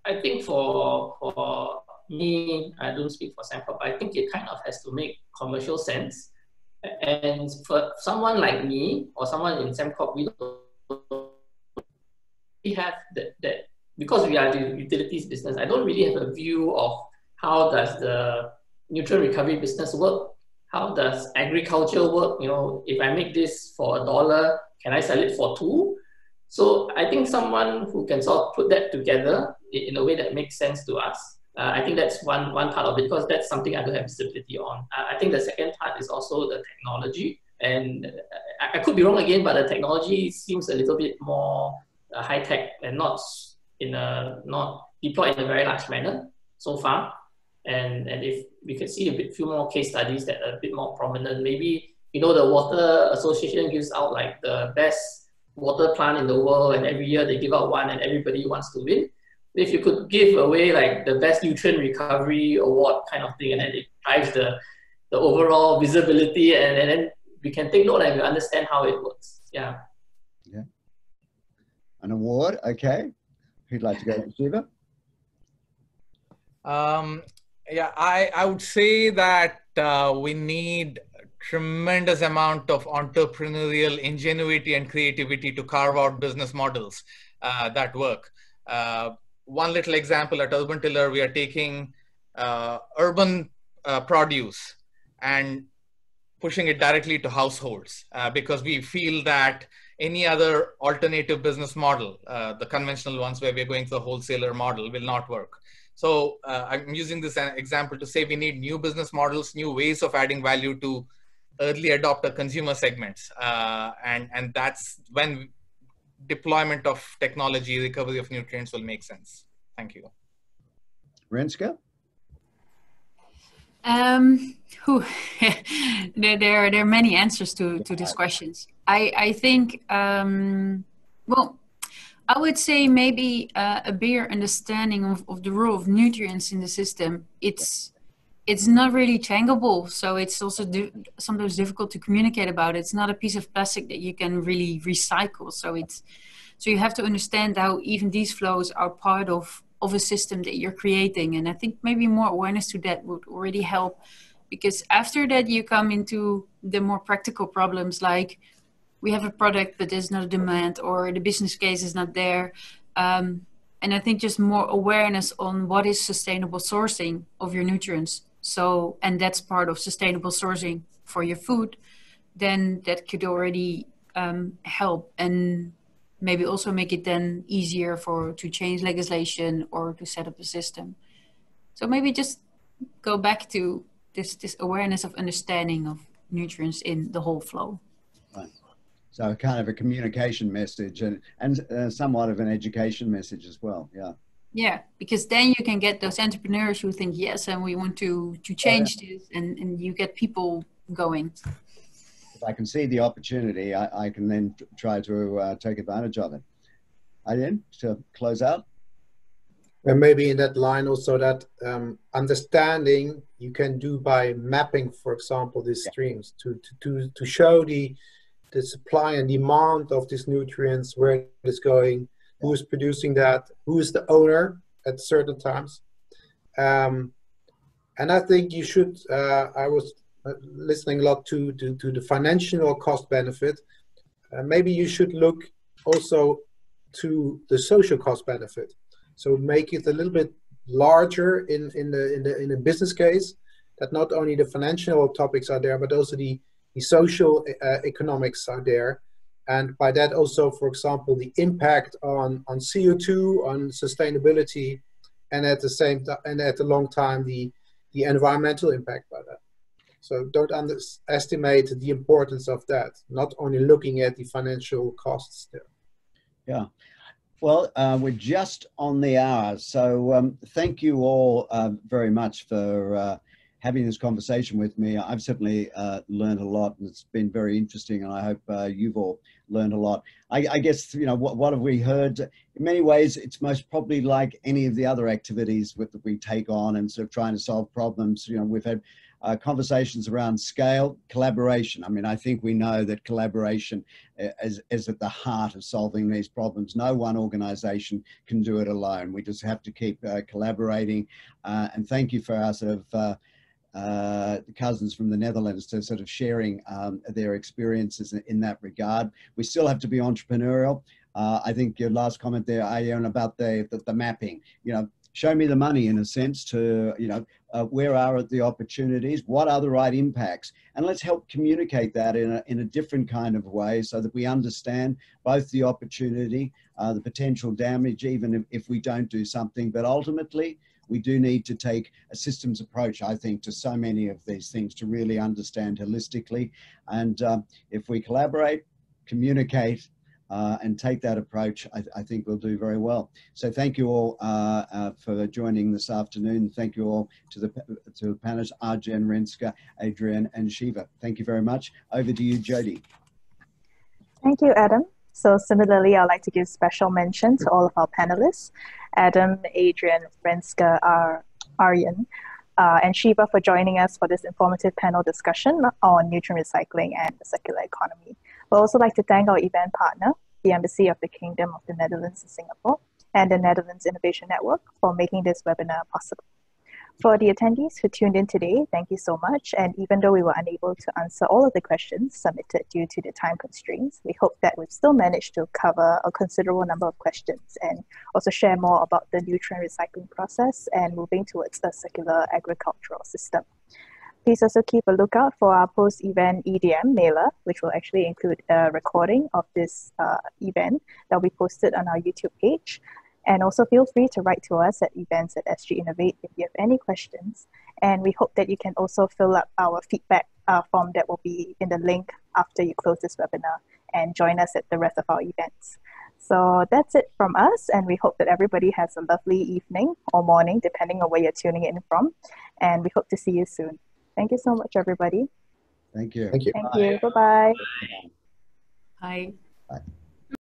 I think for me, I don't speak for Singapore, but I think it kind of has to make commercial sense. And for someone like me or someone in Sembcorp, we have that because we are the utilities business, I don't really have a view of how does the nutrient recovery business work? How does agriculture work? You know, if I make this for $1, can I sell it for $2? So I think someone who can sort of put that together in a way that makes sense to us. I think that's one part of it, because that's something I don't have visibility on. I think the second part is also the technology. And I could be wrong again, but the technology seems a little bit more high-tech and not deployed in a very large manner so far. And if we could see few more case studies that are a bit more prominent, maybe, you know, the Water Association gives out like the best water plant in the world, and every year they give out one and everybody wants to win. If you could give away like the best nutrient recovery award kind of thing, and then it drives the overall visibility, and then we can take note and we understand how it works. Yeah. Yeah. An award, okay. Who'd like to go, Shiva? Yeah, I would say that we need tremendous amount of entrepreneurial ingenuity and creativity to carve out business models that work. One little example, at Urban Tiller, we are taking urban produce and pushing it directly to households because we feel that any other alternative business model, the conventional ones where we're going to the wholesaler model, will not work. So I'm using this example to say we need new business models, new ways of adding value to early adopter consumer segments. And that's when deployment of technology, recovery of nutrients will make sense. Thank you. Renska? There are many answers to these questions. I think, well, I would say maybe a bigger understanding of the role of nutrients in the system. It's not really tangible, so it's also sometimes difficult to communicate about. It's not a piece of plastic that you can really recycle. So you have to understand how even these flows are part of a system that you're creating. And I think maybe more awareness to that would already help, because after that you come into the more practical problems, like we have a product but there's no demand, or the business case is not there. And I think just more awareness on what is sustainable sourcing of your nutrients. So, and that's part of sustainable sourcing for your food, then that could already help, and maybe also make it then easier to change legislation or to set up a system. So maybe just go back to this awareness of understanding of nutrients in the whole flow. Right. So kind of a communication message and somewhat of an education message as well. Yeah. Yeah, because then you can get those entrepreneurs who think, yes, and we want to change this, and you get people going. If I can see the opportunity, I can then try to take advantage of it. Aiden, to close out? And maybe in that line also that understanding you can do by mapping, for example, these streams to show the supply and demand of these nutrients, where it is going, who is producing that, who is the owner at certain times. And I think you should, I was listening a lot to the financial cost benefit. Maybe you should look also to the social cost benefit. So make it a little bit larger in the business case, that not only the financial topics are there, but also the social economics are there. And by that also, for example, the impact on CO2, on sustainability, and at the same time, and at the long time, the environmental impact by that. So don't underestimate the importance of that, not only looking at the financial costs there. Yeah. Well, we're just on the hour. So thank you all very much for having this conversation with me. I've certainly learned a lot, and it's been very interesting, and I hope you've all learned a lot. I guess, you know, what have we heard? In many ways, it's most probably like any of the other activities that we take on and sort of trying to solve problems. You know, we've had conversations around scale, collaboration. I mean, I think we know that collaboration is at the heart of solving these problems. No one organization can do it alone. We just have to keep collaborating. And thank you for our sort of cousins from the Netherlands to sort of sharing their experiences in that regard. We still have to be entrepreneurial. I think your last comment there, Ayon, about the mapping, show me the money in a sense to, where are the opportunities? What are the right impacts? And let's help communicate that in a different kind of way so that we understand both the opportunity, the potential damage, even if we don't do something. But ultimately, we do need to take a systems approach, I think, to so many of these things to really understand holistically. And if we collaborate, communicate, and take that approach, I think we'll do very well. So thank you all for joining this afternoon. Thank you all to the panelists, Arjen, Renska, Adrian, and Shiva. Thank you very much. Over to you, Jody. Thank you, Adam. So similarly, I'd like to give special mention to all of our panelists, Adam, Adrian, Renska, Arjen, and Shiva for joining us for this informative panel discussion on nutrient recycling and the circular economy. We'd also like to thank our event partner, the Embassy of the Kingdom of the Netherlands in Singapore, and the Netherlands Innovation Network for making this webinar possible. For the attendees who tuned in today, thank you so much. And even though we were unable to answer all of the questions submitted due to the time constraints, we hope that we've still managed to cover a considerable number of questions and also share more about the nutrient recycling process and moving towards a circular agricultural system. Please also keep a lookout for our post-event EDM mailer, which will actually include a recording of this event that will be posted on our YouTube page. And also feel free to write to us at events@SGInnovate if you have any questions. And we hope that you can also fill up our feedback form that will be in the link after you close this webinar and join us at the rest of our events. So that's it from us, and we hope that everybody has a lovely evening or morning, depending on where you're tuning in from. And we hope to see you soon. Thank you so much, everybody. Thank you. Thank you. Thank you. Bye-bye. Bye. Bye.